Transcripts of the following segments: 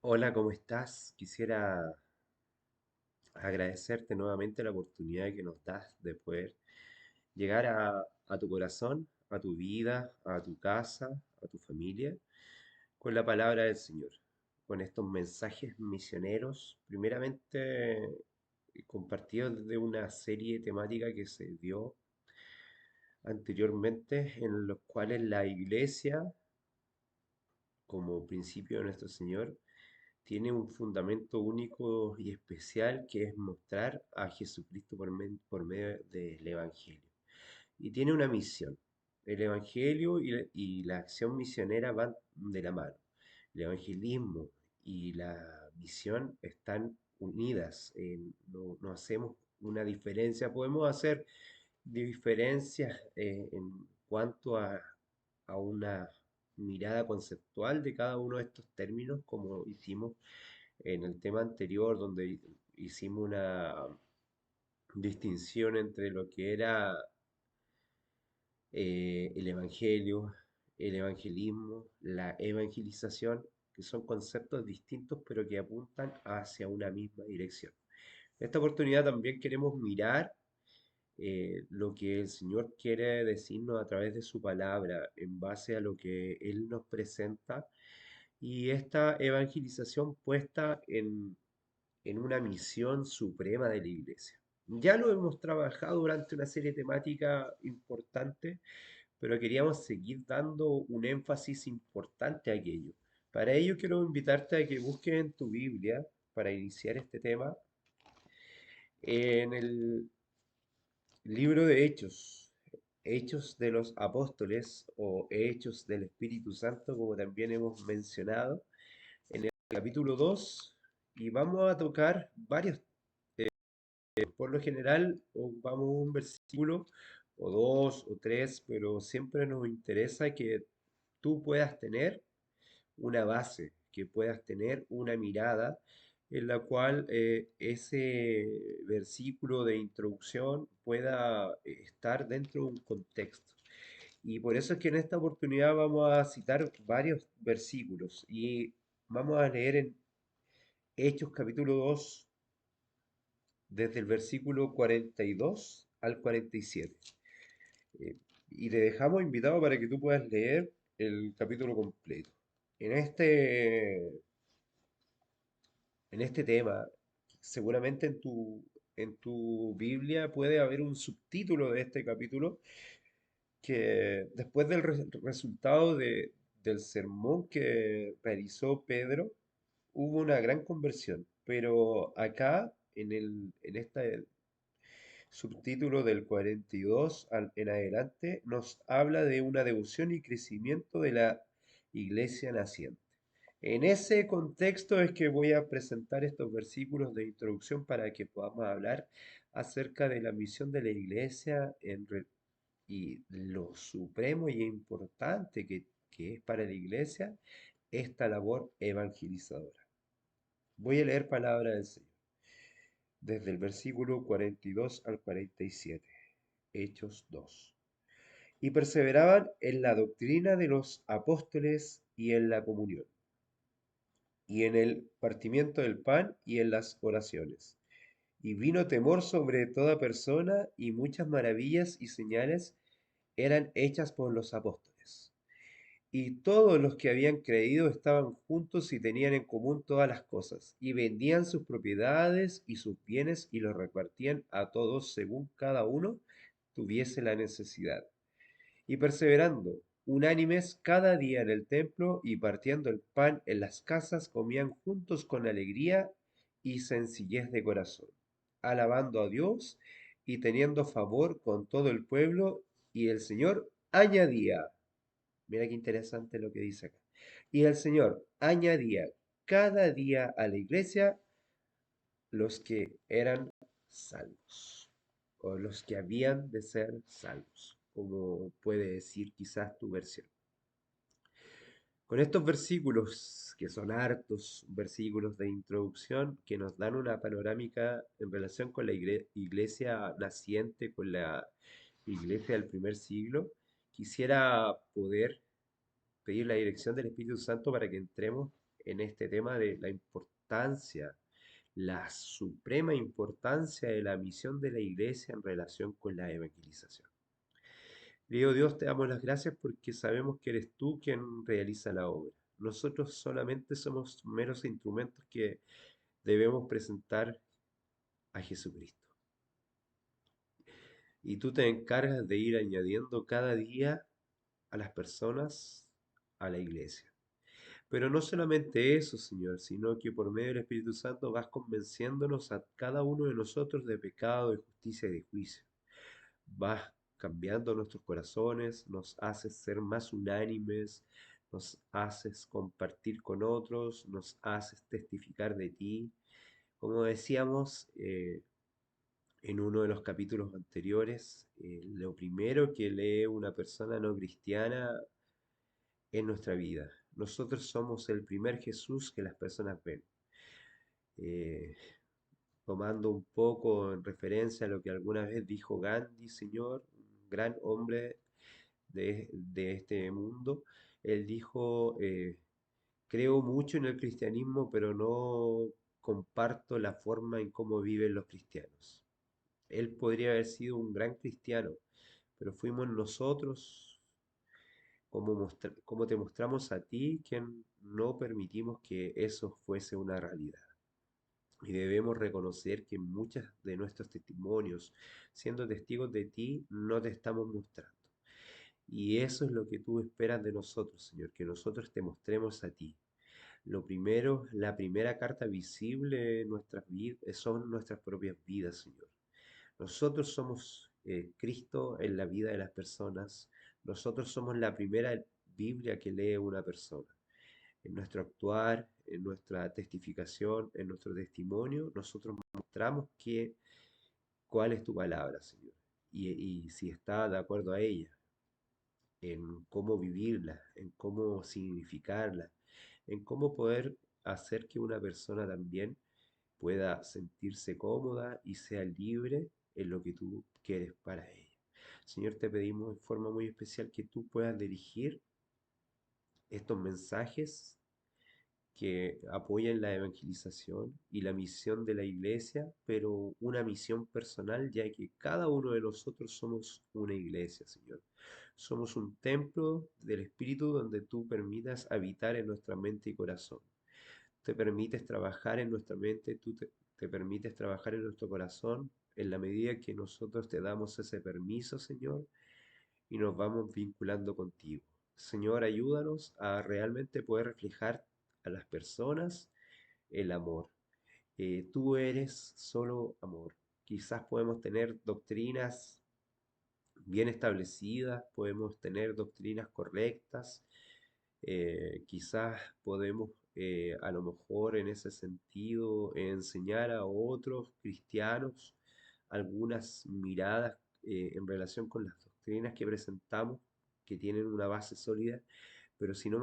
Hola, ¿cómo estás? Quisiera agradecerte nuevamente la oportunidad que nos das de poder llegar a tu corazón, a tu vida, a tu casa, a tu familia, con la palabra del Señor, con estos mensajes misioneros, primeramente compartidos desde una serie temática que se dio anteriormente, en los cuales la iglesia, como principio de nuestro Señor, tiene un fundamento único y especial que es mostrar a Jesucristo por medio del Evangelio. Y tiene una misión. El Evangelio y la acción misionera van de la mano. El evangelismo y la misión están unidas. No hacemos una diferencia. Podemos hacer diferencias en cuanto a una mirada conceptual de cada uno de estos términos, como hicimos en el tema anterior, donde hicimos una distinción entre lo que era el evangelio, el evangelismo, la evangelización, que son conceptos distintos pero que apuntan hacia una misma dirección. En esta oportunidad también queremos mirar lo que el Señor quiere decirnos a través de su palabra, en base a lo que Él nos presenta, y esta evangelización puesta en una misión suprema de la iglesia. Ya lo hemos trabajado durante una serie temática importante, pero queríamos seguir dando un énfasis importante a aquello. Para ello quiero invitarte a que busques en tu Biblia, para iniciar este tema, en el libro de Hechos, Hechos de los Apóstoles o Hechos del Espíritu Santo, como también hemos mencionado, en el capítulo 2, y vamos a tocar varios. Por lo general, ocupamos un versículo o dos o tres, pero siempre nos interesa que tú puedas tener una base, que puedas tener una mirada en la cual ese versículo de introducción pueda estar dentro de un contexto. Y por eso es que en esta oportunidad vamos a citar varios versículos y vamos a leer en Hechos capítulo 2 desde el versículo 42 al 47. Eh, y te dejamos invitado para que tú puedas leer el capítulo completo. En este, en este tema, seguramente en tu Biblia puede haber un subtítulo de este capítulo que después del resultado del sermón que realizó Pedro, hubo una gran conversión. Pero acá, en esta subtítulo del 42 en adelante, nos habla de una devoción y crecimiento de la iglesia naciente. En ese contexto es que voy a presentar estos versículos de introducción para que podamos hablar acerca de la misión de la iglesia y lo supremo y importante que es para la iglesia esta labor evangelizadora. Voy a leer palabra del Señor desde el versículo 42 al 47. Hechos 2. Y perseveraban en la doctrina de los apóstoles y en la comunión, y en el partimiento del pan y en las oraciones. Y vino temor sobre toda persona, y muchas maravillas y señales eran hechas por los apóstoles. Y todos los que habían creído estaban juntos y tenían en común todas las cosas, y vendían sus propiedades y sus bienes y los repartían a todos según cada uno tuviese la necesidad. Y perseverando unánimes cada día en el templo y partiendo el pan en las casas, comían juntos con alegría y sencillez de corazón, alabando a Dios y teniendo favor con todo el pueblo, y el Señor añadía, mira qué interesante lo que dice acá, y el Señor añadía cada día a la iglesia los que eran salvos, o los que habían de ser salvos, como puede decir quizás tu versión. Con estos versículos, que son hartos versículos de introducción, que nos dan una panorámica en relación con la iglesia naciente, con la iglesia del primer siglo, quisiera poder pedir la dirección del Espíritu Santo para que entremos en este tema de la importancia, la suprema importancia de la misión de la iglesia en relación con la evangelización. Querido Dios, te damos las gracias porque sabemos que eres tú quien realiza la obra. Nosotros solamente somos meros instrumentos que debemos presentar a Jesucristo. Y tú te encargas de ir añadiendo cada día a las personas a la iglesia. Pero no solamente eso, Señor, sino que por medio del Espíritu Santo vas convenciéndonos a cada uno de nosotros de pecado, de justicia y de juicio. Vas cambiando nuestros corazones, nos haces ser más unánimes, nos haces compartir con otros, nos haces testificar de ti. Como decíamos en uno de los capítulos anteriores, lo primero que lee una persona no cristiana en nuestra vida. Nosotros somos el primer Jesús que las personas ven. Eh, Tomando un poco en referencia a lo que alguna vez dijo Gandhi, señor, un gran hombre de este mundo, él dijo, creo mucho en el cristianismo, pero no comparto la forma en cómo viven los cristianos. Él podría haber sido un gran cristiano, pero fuimos nosotros como te mostramos a ti, que no permitimos que eso fuese una realidad. Y debemos reconocer que muchos de nuestros testimonios, siendo testigos de ti, no te estamos mostrando. Y eso es lo que tú esperas de nosotros, Señor, que nosotros te mostremos a ti. Lo primero, la primera carta visible en nuestras vidas son nuestras propias vidas, Señor. Nosotros somos Cristo en la vida de las personas. Nosotros somos la primera Biblia que lee una persona. En nuestro actuar, en nuestra testificación, en nuestro testimonio, nosotros mostramos cuál es tu palabra, Señor, y si está de acuerdo a ella, en cómo vivirla, en cómo significarla, en cómo poder hacer que una persona también pueda sentirse cómoda y sea libre en lo que tú quieres para ella. Señor, te pedimos de forma muy especial que tú puedas dirigir estos mensajes que apoyan la evangelización y la misión de la iglesia, pero una misión personal, ya que cada uno de nosotros somos una iglesia, Señor. Somos un templo del Espíritu donde tú permitas habitar en nuestra mente y corazón. Te permites trabajar en nuestra mente, te permites trabajar en nuestro corazón en la medida que nosotros te damos ese permiso, Señor, y nos vamos vinculando contigo. Señor, ayúdanos a realmente poder reflejar a las personas el amor. Tú eres solo amor. Quizás podemos tener doctrinas bien establecidas, podemos tener doctrinas correctas, quizás podemos a lo mejor en ese sentido enseñar a otros cristianos algunas miradas en relación con las doctrinas que presentamos, que tienen una base sólida, pero si no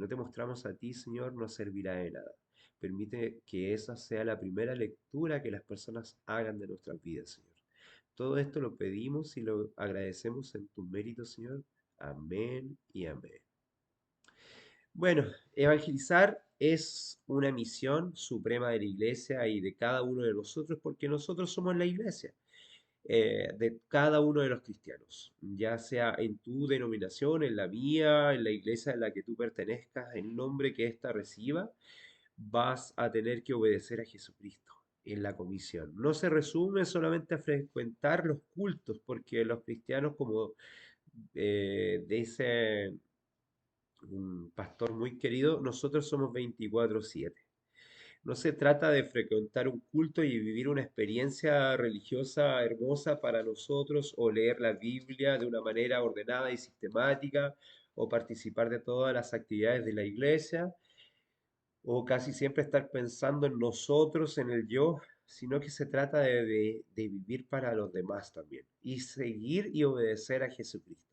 te mostramos a ti, Señor, no servirá de nada. Permite que esa sea la primera lectura que las personas hagan de nuestras vidas, Señor. Todo esto lo pedimos y lo agradecemos en tu mérito, Señor. Amén y amén. Bueno, evangelizar es una misión suprema de la iglesia y de cada uno de nosotros porque nosotros somos la iglesia de cada uno de los cristianos, ya sea en tu denominación, en la mía, en la iglesia en la que tú pertenezcas, el nombre que ésta reciba, vas a tener que obedecer a Jesucristo en la comisión. No se resume solamente a frecuentar los cultos, porque los cristianos, como dice un pastor muy querido, nosotros somos 24/7. No se trata de frecuentar un culto y vivir una experiencia religiosa hermosa para nosotros o leer la Biblia de una manera ordenada y sistemática o participar de todas las actividades de la iglesia o casi siempre estar pensando en nosotros, en el yo, sino que se trata de vivir para los demás también y seguir y obedecer a Jesucristo.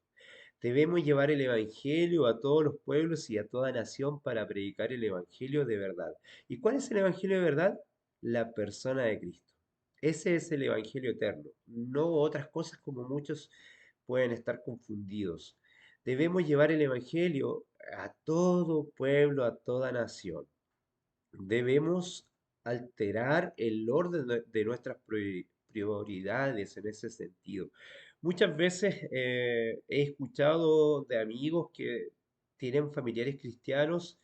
Debemos llevar el Evangelio a todos los pueblos y a toda nación para predicar el Evangelio de verdad. ¿Y cuál es el Evangelio de verdad? La persona de Cristo. Ese es el Evangelio eterno, no otras cosas como muchos pueden estar confundidos. Debemos llevar el Evangelio a todo pueblo, a toda nación. Debemos alterar el orden de nuestras prioridades en ese sentido. Muchas veces he escuchado de amigos que tienen familiares cristianos.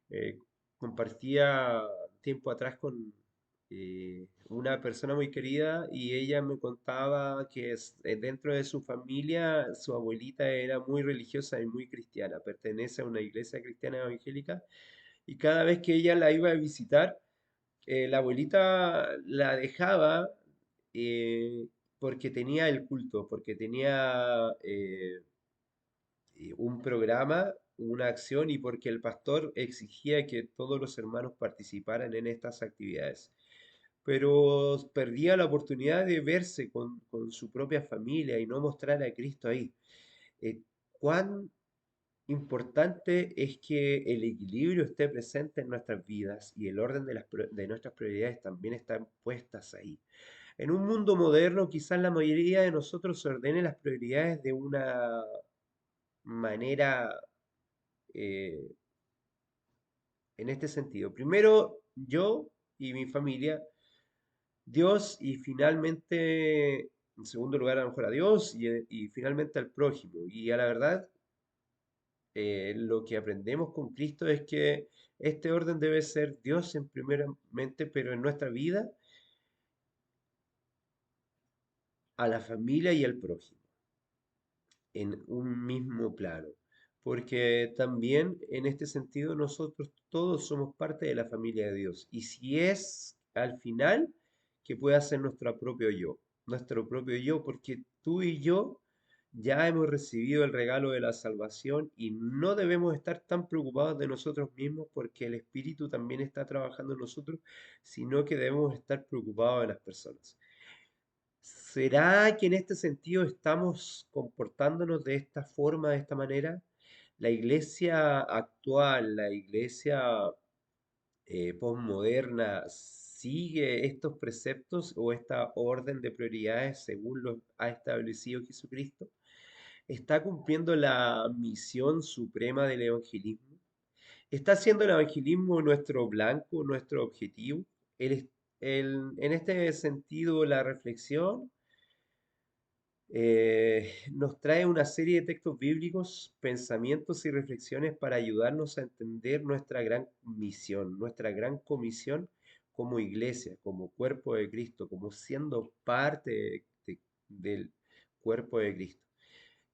eh, Compartía tiempo atrás con una persona muy querida y ella me contaba que dentro de su familia su abuelita era muy religiosa y muy cristiana, pertenece a una iglesia cristiana evangélica y cada vez que ella la iba a visitar, la abuelita la dejaba eh, porque tenía el culto, porque tenía un programa, una acción y porque el pastor exigía que todos los hermanos participaran en estas actividades. Pero perdía la oportunidad de verse con su propia familia y no mostrar a Cristo ahí. ¿Cuán importante es que el equilibrio esté presente en nuestras vidas y el orden de nuestras prioridades también están puestas ahí? En un mundo moderno, quizás la mayoría de nosotros ordene las prioridades de una manera eh, en este sentido. Primero yo y mi familia, Dios y finalmente, en segundo lugar, a lo mejor a Dios y finalmente al prójimo. Y a la verdad, lo que aprendemos con Cristo es que este orden debe ser Dios en primeramente, pero en nuestra vida, a la familia y al prójimo, en un mismo plano. Porque también en este sentido nosotros todos somos parte de la familia de Dios. Y si es al final que pueda ser nuestro propio yo, porque tú y yo ya hemos recibido el regalo de la salvación y no debemos estar tan preocupados de nosotros mismos porque el Espíritu también está trabajando en nosotros, sino que debemos estar preocupados de las personas. ¿Será que en este sentido estamos comportándonos de esta forma, de esta manera? La iglesia actual, la iglesia posmoderna, ¿sigue estos preceptos o esta orden de prioridades según los ha establecido Jesucristo? ¿Está cumpliendo la misión suprema del evangelismo? ¿Está siendo el evangelismo nuestro blanco, nuestro objetivo? En este sentido, la reflexión nos trae una serie de textos bíblicos, pensamientos y reflexiones para ayudarnos a entender nuestra gran misión, nuestra gran comisión como iglesia, como cuerpo de Cristo, como siendo parte del cuerpo de Cristo.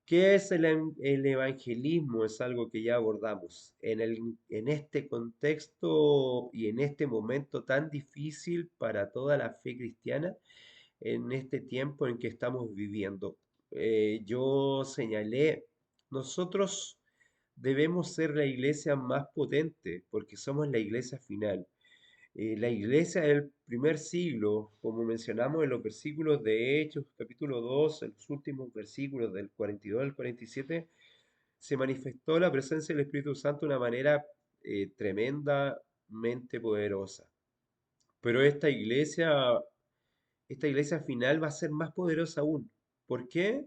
¿Qué es el evangelismo? Es algo que ya abordamos. En este contexto y en este momento tan difícil para toda la fe cristiana, en este tiempo en que estamos viviendo. Yo señalé, nosotros debemos ser la iglesia más potente porque somos la iglesia final. La iglesia del primer siglo, como mencionamos en los versículos de Hechos, capítulo 2, en los últimos versículos del 42 al 47, se manifestó la presencia del Espíritu Santo de una manera tremendamente poderosa. Pero esta iglesia final va a ser más poderosa aún. ¿Por qué?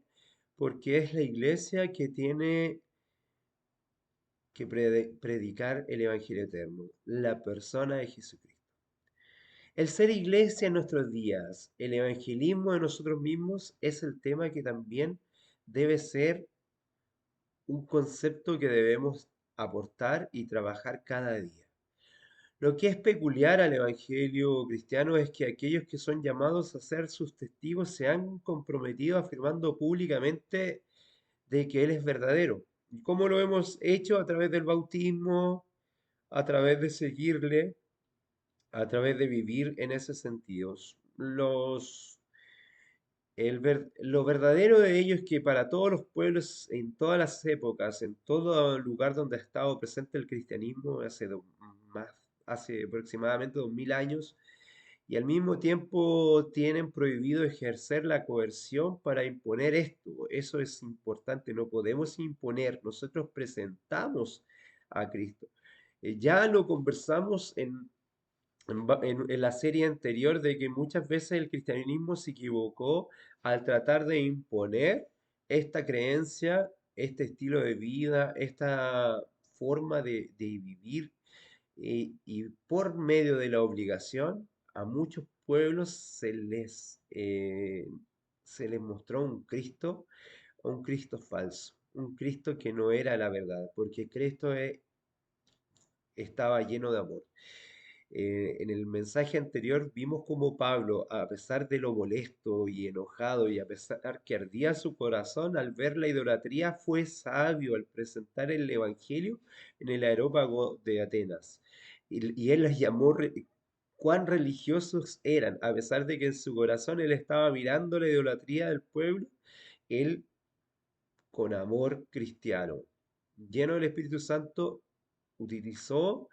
Porque es la iglesia que tiene que predicar el Evangelio eterno, la persona de Jesucristo. El ser iglesia en nuestros días, el evangelismo de nosotros mismos es el tema que también debe ser un concepto que debemos aportar y trabajar cada día. Lo que es peculiar al Evangelio cristiano es que aquellos que son llamados a ser sus testigos se han comprometido afirmando públicamente de que Él es verdadero. ¿Y cómo lo hemos hecho? A través del bautismo, a través de seguirle, a través de vivir en ese sentido. Lo verdadero de ello es que para todos los pueblos, en todas las épocas, en todo lugar donde ha estado presente el cristianismo, hace aproximadamente 2000 años, y al mismo tiempo tienen prohibido ejercer la coerción para imponer esto. Eso es importante, no podemos imponer, nosotros presentamos a Cristo. Ya lo conversamos en la serie anterior de que muchas veces el cristianismo se equivocó al tratar de imponer esta creencia, este estilo de vida, esta forma de vivir y por medio de la obligación a muchos pueblos se les mostró un Cristo falso, un Cristo que no era la verdad, porque estaba lleno de amor. En el mensaje anterior vimos cómo Pablo, a pesar de lo molesto y enojado y a pesar que ardía su corazón al ver la idolatría, fue sabio al presentar el Evangelio en el areópago de Atenas. Y él les llamó cuán religiosos eran, a pesar de que en su corazón él estaba mirando la idolatría del pueblo, él con amor cristiano, lleno del Espíritu Santo, utilizó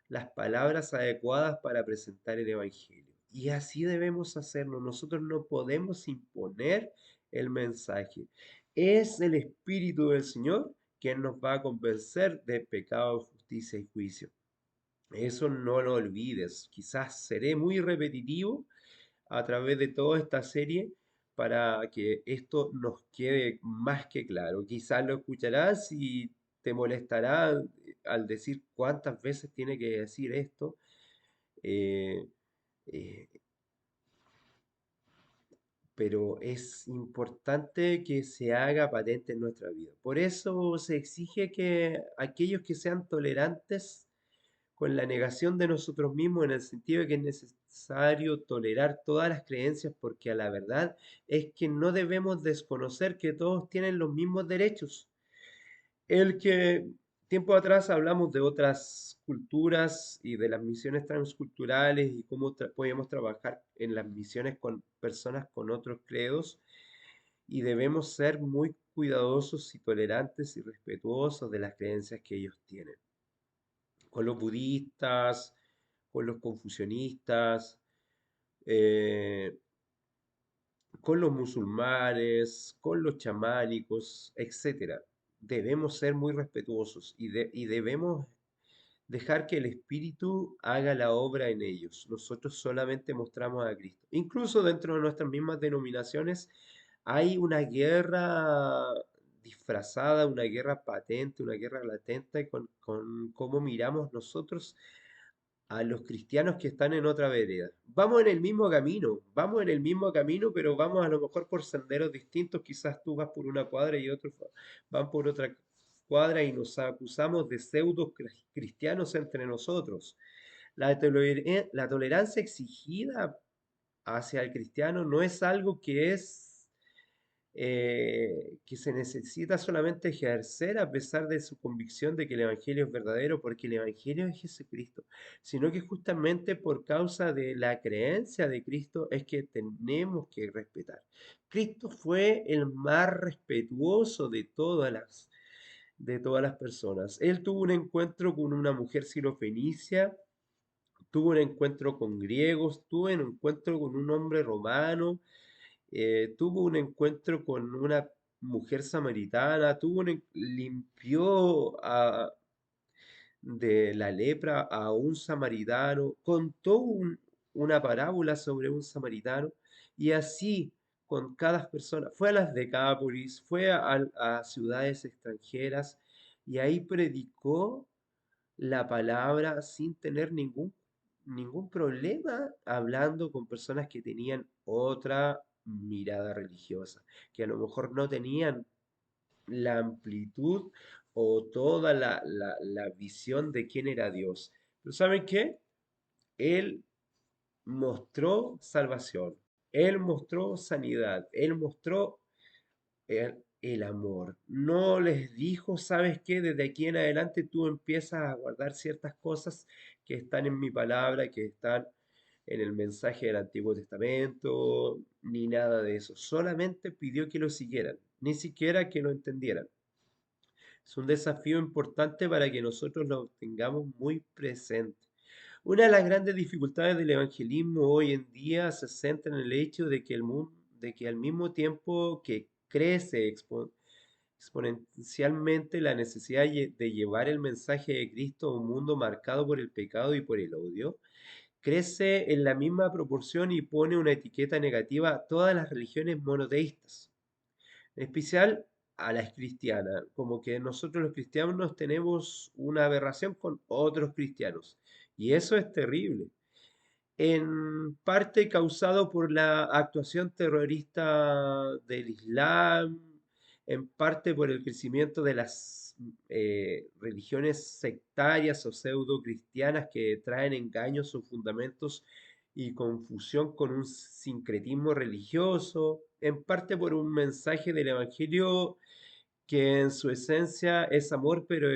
las palabras adecuadas para presentar el Evangelio. Y así debemos hacerlo. Nosotros no podemos imponer el mensaje. Es el Espíritu del Señor quien nos va a convencer de pecado, justicia y juicio. Eso no lo olvides. Quizás seré muy repetitivo a través de toda esta serie para que esto nos quede más que claro. Quizás lo escucharás y te molestará al decir cuántas veces tiene que decir esto, eh, eh, pero es importante que se haga patente en nuestra vida. Por eso se exige que aquellos que sean tolerantes con la negación de nosotros mismos en el sentido de que es necesario tolerar todas las creencias porque a la verdad es que no debemos desconocer que todos tienen los mismos derechos. El que tiempo atrás hablamos de otras culturas y de las misiones transculturales y cómo podemos trabajar en las misiones con personas con otros credos y debemos ser muy cuidadosos y tolerantes y respetuosos de las creencias que ellos tienen con los budistas, con los confucionistas, eh, con los musulmanes, con los chamánicos, etcétera. Debemos ser muy respetuosos y debemos dejar que el Espíritu haga la obra en ellos. Nosotros solamente mostramos a Cristo. Incluso dentro de nuestras mismas denominaciones hay una guerra disfrazada, una guerra patente, una guerra latente con cómo miramos nosotros a los cristianos que están en otra vereda. Vamos en el mismo camino, pero vamos a lo mejor por senderos distintos. Quizás tú vas por una cuadra y otros van por otra cuadra y nos acusamos de pseudo cristianos entre nosotros. La tolerancia exigida hacia el cristiano no es algo que se necesita solamente ejercer a pesar de su convicción de que el Evangelio es verdadero, porque el Evangelio es Jesucristo, sino que justamente por causa de la creencia de Cristo es que tenemos que respetar. Cristo fue el más respetuoso de todas las personas. Él tuvo un encuentro con una mujer sirofenicia, tuvo un encuentro con griegos, tuvo un encuentro con un hombre romano, tuvo un encuentro con una mujer samaritana, limpió de la lepra a un samaritano, contó una parábola sobre un samaritano y así con cada persona. Fue a las Decápolis, fue a ciudades extranjeras y ahí predicó la palabra sin tener ningún problema hablando con personas que tenían otra mirada religiosa, que a lo mejor no tenían la amplitud o toda la visión de quién era Dios. Pero ¿saben qué? Él mostró salvación, Él mostró sanidad, Él mostró el amor. No les dijo, ¿sabes qué? Desde aquí en adelante tú empiezas a guardar ciertas cosas que están en mi palabra, que están en el mensaje del Antiguo Testamento, ni nada de eso. Solamente pidió que lo siguieran, ni siquiera que lo entendieran. Es un desafío importante para que nosotros lo tengamos muy presente. Una de las grandes dificultades del evangelismo hoy en día se centra en el hecho de que de que al mismo tiempo que crece exponencialmente la necesidad de llevar el mensaje de Cristo a un mundo marcado por el pecado y por el odio, crece en la misma proporción y pone una etiqueta negativa a todas las religiones monoteístas, en especial a las cristianas, como que nosotros los cristianos tenemos una aberración con otros cristianos, y eso es terrible. En parte causado por la actuación terrorista del Islam, en parte por el crecimiento de las religiones sectarias o pseudo cristianas que traen engaños o fundamentos y confusión con un sincretismo religioso, en parte por un mensaje del Evangelio que en su esencia es amor, pero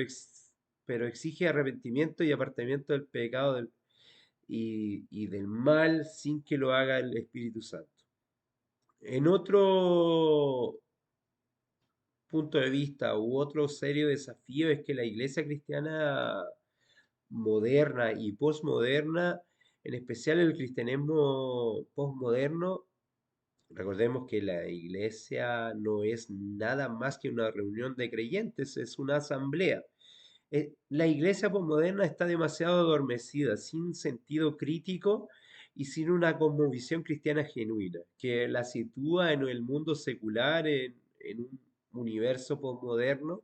exige arrepentimiento y apartamiento del pecado y del mal sin que lo haga el Espíritu Santo. En otro punto de vista u otro serio desafío es que la iglesia cristiana moderna y posmoderna, en especial el cristianismo posmoderno, recordemos que la iglesia no es nada más que una reunión de creyentes, es una asamblea. La iglesia posmoderna está demasiado adormecida, sin sentido crítico y sin una cosmovisión cristiana genuina, que la sitúa en el mundo secular, en un universo posmoderno,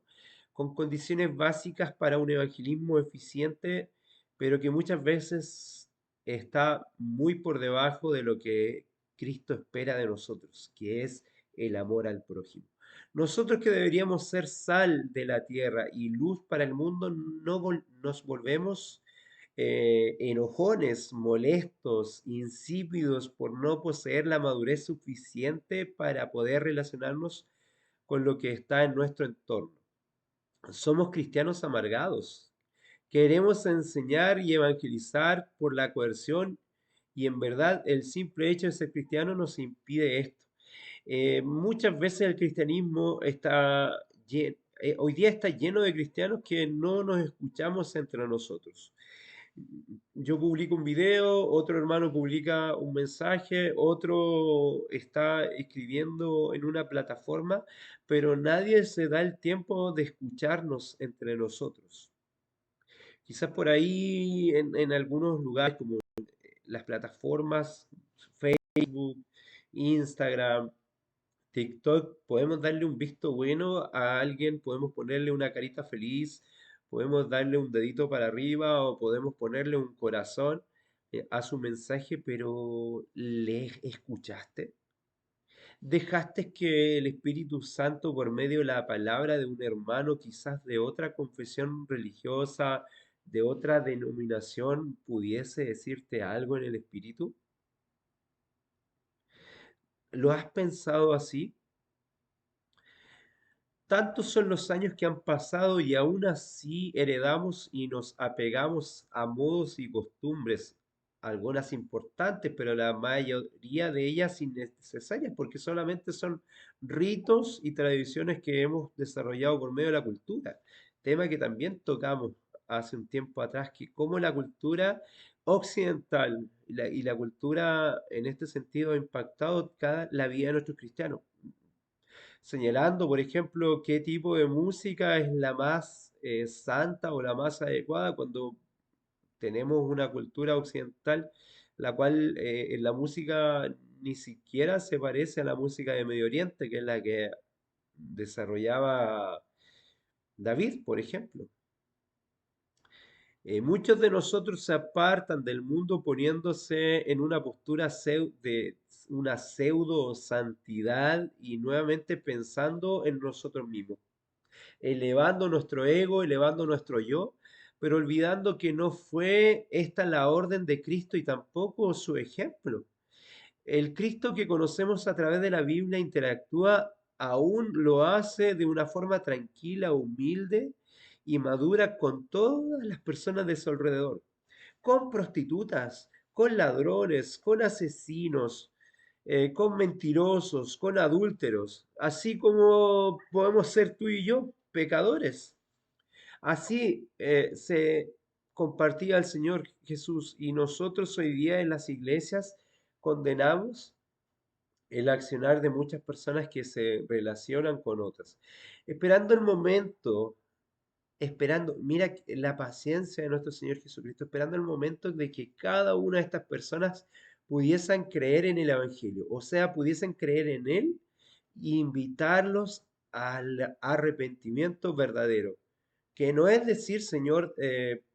con condiciones básicas para un evangelismo eficiente, pero que muchas veces está muy por debajo de lo que Cristo espera de nosotros, que es el amor al prójimo. Nosotros que deberíamos ser sal de la tierra y luz para el mundo, nos volvemos enojones, molestos, insípidos por no poseer la madurez suficiente para poder relacionarnos con lo que está en nuestro entorno. Somos cristianos amargados. Queremos enseñar y evangelizar por la coerción y en verdad el simple hecho de ser cristiano nos impide esto. Muchas veces el cristianismo hoy día está lleno de cristianos que no nos escuchamos entre nosotros. Yo publico un video, otro hermano publica un mensaje, otro está escribiendo en una plataforma, pero nadie se da el tiempo de escucharnos entre nosotros. Quizás por ahí en algunos lugares como las plataformas, Facebook, Instagram, TikTok, podemos darle un visto bueno a alguien, podemos ponerle una carita feliz, podemos darle un dedito para arriba o podemos ponerle un corazón a su mensaje, pero ¿le escuchaste? ¿Dejaste que el Espíritu Santo, por medio de la palabra de un hermano, quizás de otra confesión religiosa, de otra denominación, pudiese decirte algo en el Espíritu? ¿Lo has pensado así? Tantos son los años que han pasado y aún así heredamos y nos apegamos a modos y costumbres, algunas importantes, pero la mayoría de ellas innecesarias, porque solamente son ritos y tradiciones que hemos desarrollado por medio de la cultura. Tema que también tocamos hace un tiempo atrás, que cómo la cultura occidental y la cultura en este sentido ha impactado la vida de nuestros cristianos señalando, por ejemplo, qué tipo de música es la más santa o la más adecuada cuando tenemos una cultura occidental, la cual en la música ni siquiera se parece a la música de Medio Oriente, que es la que desarrollaba David, por ejemplo. Muchos de nosotros se apartan del mundo poniéndose en una postura de una pseudo santidad y nuevamente pensando en nosotros mismos, elevando nuestro ego, elevando nuestro yo, pero olvidando que no fue esta la orden de Cristo y tampoco su ejemplo. El Cristo que conocemos a través de la Biblia interactúa, aún lo hace de una forma tranquila, humilde y madura con todas las personas de su alrededor, con prostitutas, con ladrones, con asesinos, con mentirosos, con adúlteros, así como podemos ser tú y yo, pecadores. Así se compartía el Señor Jesús y nosotros hoy día en las iglesias condenamos el accionar de muchas personas que se relacionan con otras, esperando el momento, esperando, mira la paciencia de nuestro Señor Jesucristo, esperando el momento de que cada una de estas personas pudiesen creer en el Evangelio, o sea, pudiesen creer en Él e invitarlos al arrepentimiento verdadero, que no es decir, Señor,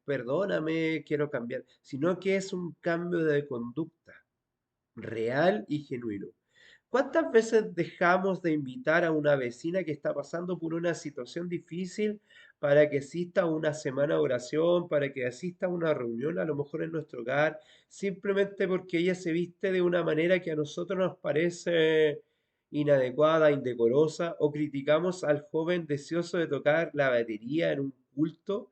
perdóname, quiero cambiar, sino que es un cambio de conducta real y genuino. ¿Cuántas veces dejamos de invitar a una vecina que está pasando por una situación difícil para que asista a una semana de oración, para que asista a una reunión, a lo mejor en nuestro hogar, simplemente porque ella se viste de una manera que a nosotros nos parece inadecuada, indecorosa, o criticamos al joven deseoso de tocar la batería en un culto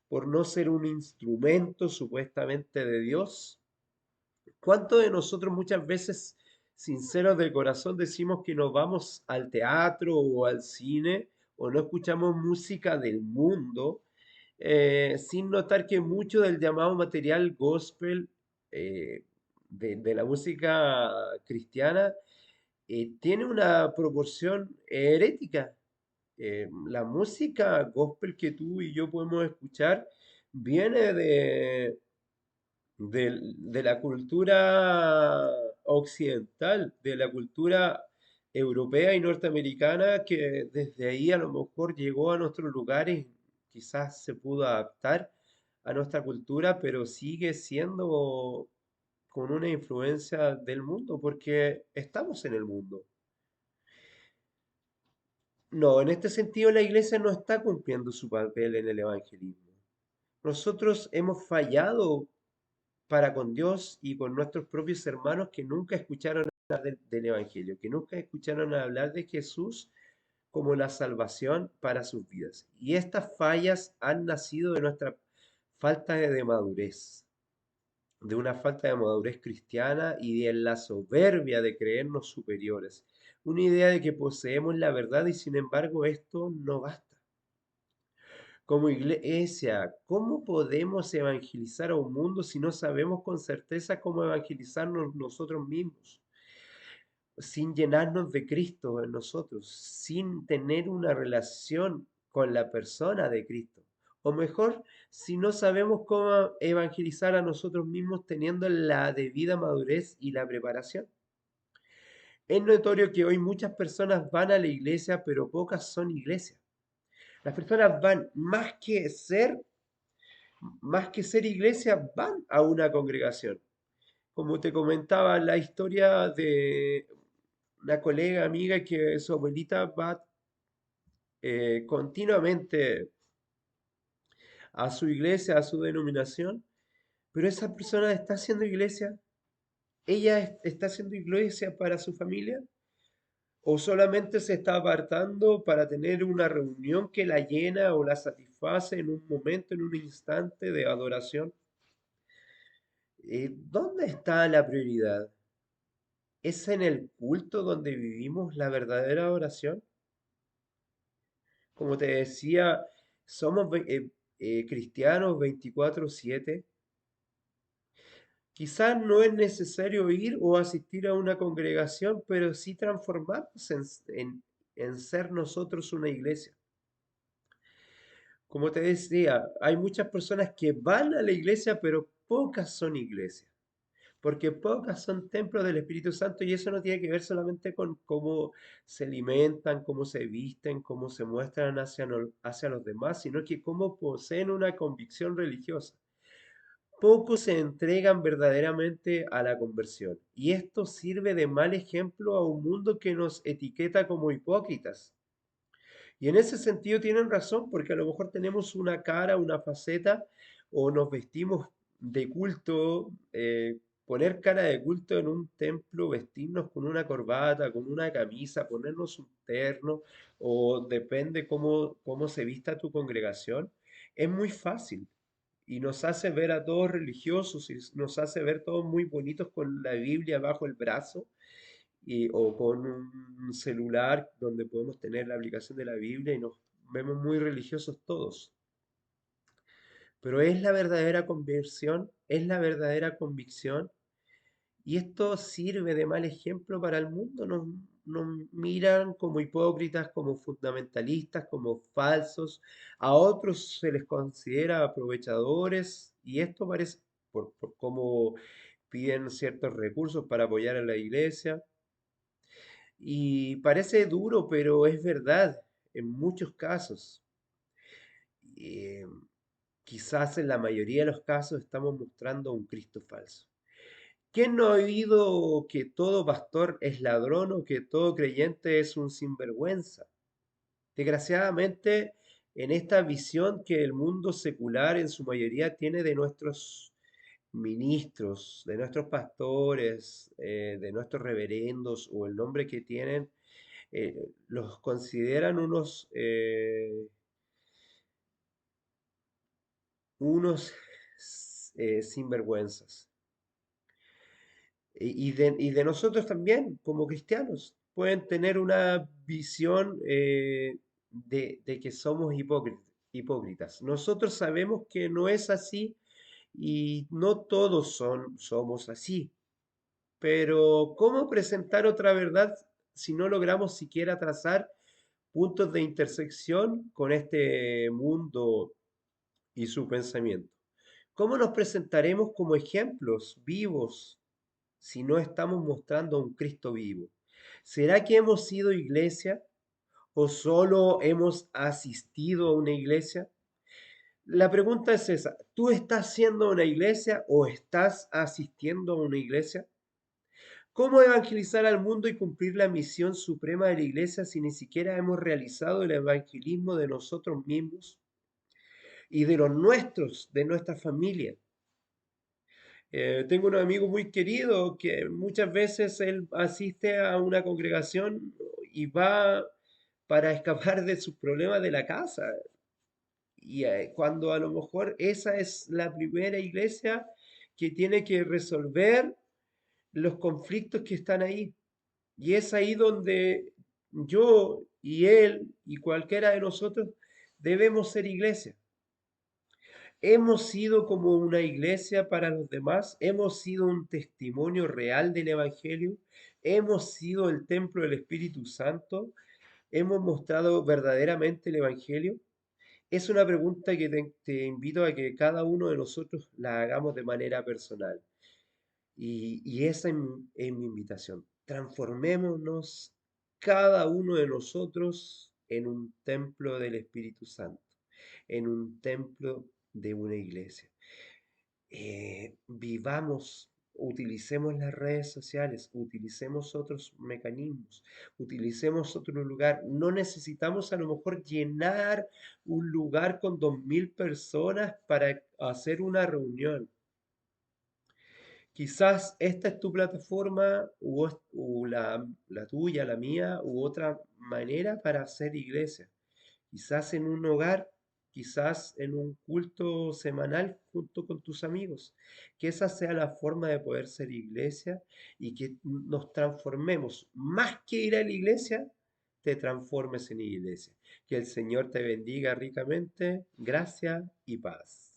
por no ser un instrumento supuestamente de Dios? ¿Cuántos de nosotros muchas veces, sinceros de corazón, decimos que nos vamos al teatro o al cine o no escuchamos música del mundo, sin notar que mucho del llamado material gospel, eh, de la música cristiana, tiene una proporción herética? La música gospel que tú y yo podemos escuchar viene de la cultura occidental, de la cultura europea y norteamericana, que desde ahí a lo mejor llegó a nuestros lugares, quizás se pudo adaptar a nuestra cultura, pero sigue siendo con una influencia del mundo, porque estamos en el mundo. No, en este sentido la iglesia no está cumpliendo su papel en el evangelismo. Nosotros hemos fallado para con Dios y con nuestros propios hermanos que nunca escucharon hablar del Evangelio, que nunca escucharon hablar de Jesús como la salvación para sus vidas. Y estas fallas han nacido de nuestra falta de madurez, de una falta de madurez cristiana y de la soberbia de creernos superiores. Una idea de que poseemos la verdad y sin embargo esto no basta. Como iglesia, ¿cómo podemos evangelizar a un mundo si no sabemos con certeza cómo evangelizarnos nosotros mismos? Sin llenarnos de Cristo en nosotros, sin tener una relación con la persona de Cristo. O mejor, si no sabemos cómo evangelizar a nosotros mismos teniendo la debida madurez y la preparación. Es notorio que hoy muchas personas van a la iglesia, pero pocas son iglesias. Las personas van más que ser iglesia, van a una congregación. Como te comentaba, la historia de una colega amiga que su abuelita va continuamente a su iglesia, a su denominación, pero esa persona está haciendo iglesia, ella está haciendo iglesia para su familia, o solamente se está apartando para tener una reunión que la llena o la satisface en un momento, en un instante de adoración. ¿Dónde está la prioridad? ¿Es en el culto donde vivimos la verdadera oración? Como te decía, somos cristianos 24/7. Quizás no es necesario ir o asistir a una congregación, pero sí transformarnos en ser nosotros una iglesia. Como te decía, hay muchas personas que van a la iglesia, pero pocas son iglesias, porque pocas son templos del Espíritu Santo y eso no tiene que ver solamente con cómo se alimentan, cómo se visten, cómo se muestran hacia los demás, sino que cómo poseen una convicción religiosa. Pocos se entregan verdaderamente a la conversión y esto sirve de mal ejemplo a un mundo que nos etiqueta como hipócritas. Y en ese sentido tienen razón, porque a lo mejor tenemos una cara, una faceta, o nos vestimos de culto, poner cara de culto en un templo, vestirnos con una corbata, con una camisa, ponernos un terno, o depende cómo se vista tu congregación, es muy fácil. Y nos hace ver a todos religiosos y nos hace ver todos muy bonitos con la Biblia bajo el brazo o con un celular donde podemos tener la aplicación de la Biblia y nos vemos muy religiosos todos. Pero es la verdadera conversión, es la verdadera convicción y esto sirve de mal ejemplo para el mundo. Nos miran como hipócritas, como fundamentalistas, como falsos. A otros se les considera aprovechadores y esto parece por cómo piden ciertos recursos para apoyar a la iglesia. Y parece duro, pero es verdad. en muchos casos. Eh, Quizás en la mayoría de los casos estamos mostrando un Cristo falso. ¿Quién no ha oído que todo pastor es ladrón o que todo creyente es un sinvergüenza? Desgraciadamente, en esta visión que el mundo secular en su mayoría tiene de nuestros ministros, de nuestros pastores, de nuestros reverendos o el nombre que tienen, los consideran unos sinvergüenzas. Y de nosotros también, como cristianos, pueden tener una visión de que somos hipócritas. Nosotros sabemos que no es así y no todos somos así. Pero ¿cómo presentar otra verdad si no logramos siquiera trazar puntos de intersección con este mundo y su pensamiento? ¿Cómo nos presentaremos como ejemplos vivos si no estamos mostrando a un Cristo vivo? ¿Será que hemos sido iglesia o solo hemos asistido a una iglesia? La pregunta es esa, ¿tú estás siendo una iglesia o estás asistiendo a una iglesia? ¿Cómo evangelizar al mundo y cumplir la misión suprema de la iglesia si ni siquiera hemos realizado el evangelismo de nosotros mismos y de los nuestros, de nuestra familia? Tengo un amigo muy querido que muchas veces él asiste a una congregación y va para escapar de sus problemas de la casa. Y cuando a lo mejor esa es la primera iglesia que tiene que resolver los conflictos que están ahí. Y es ahí donde yo y él y cualquiera de nosotros debemos ser iglesia. Hemos sido como una iglesia para los demás, hemos sido un testimonio real del Evangelio, hemos sido el templo del Espíritu Santo, hemos mostrado verdaderamente el Evangelio. Es una pregunta que te invito a que cada uno de nosotros la hagamos de manera personal. Y esa es mi invitación. Transformémonos cada uno de nosotros en un templo del Espíritu Santo, en un templo de una iglesia. Vivamos, utilicemos las redes sociales, utilicemos otros mecanismos, utilicemos otro lugar. No necesitamos a lo mejor llenar un lugar con 2000 personas para hacer una reunión. Quizás esta es tu plataforma u la tuya, la mía, u otra manera para hacer iglesia. Quizás en un hogar, quizás en un culto semanal junto con tus amigos. Que esa sea la forma de poder ser iglesia y que nos transformemos. Más que ir a la iglesia, te transformes en iglesia. Que el Señor te bendiga ricamente. Gracia y paz.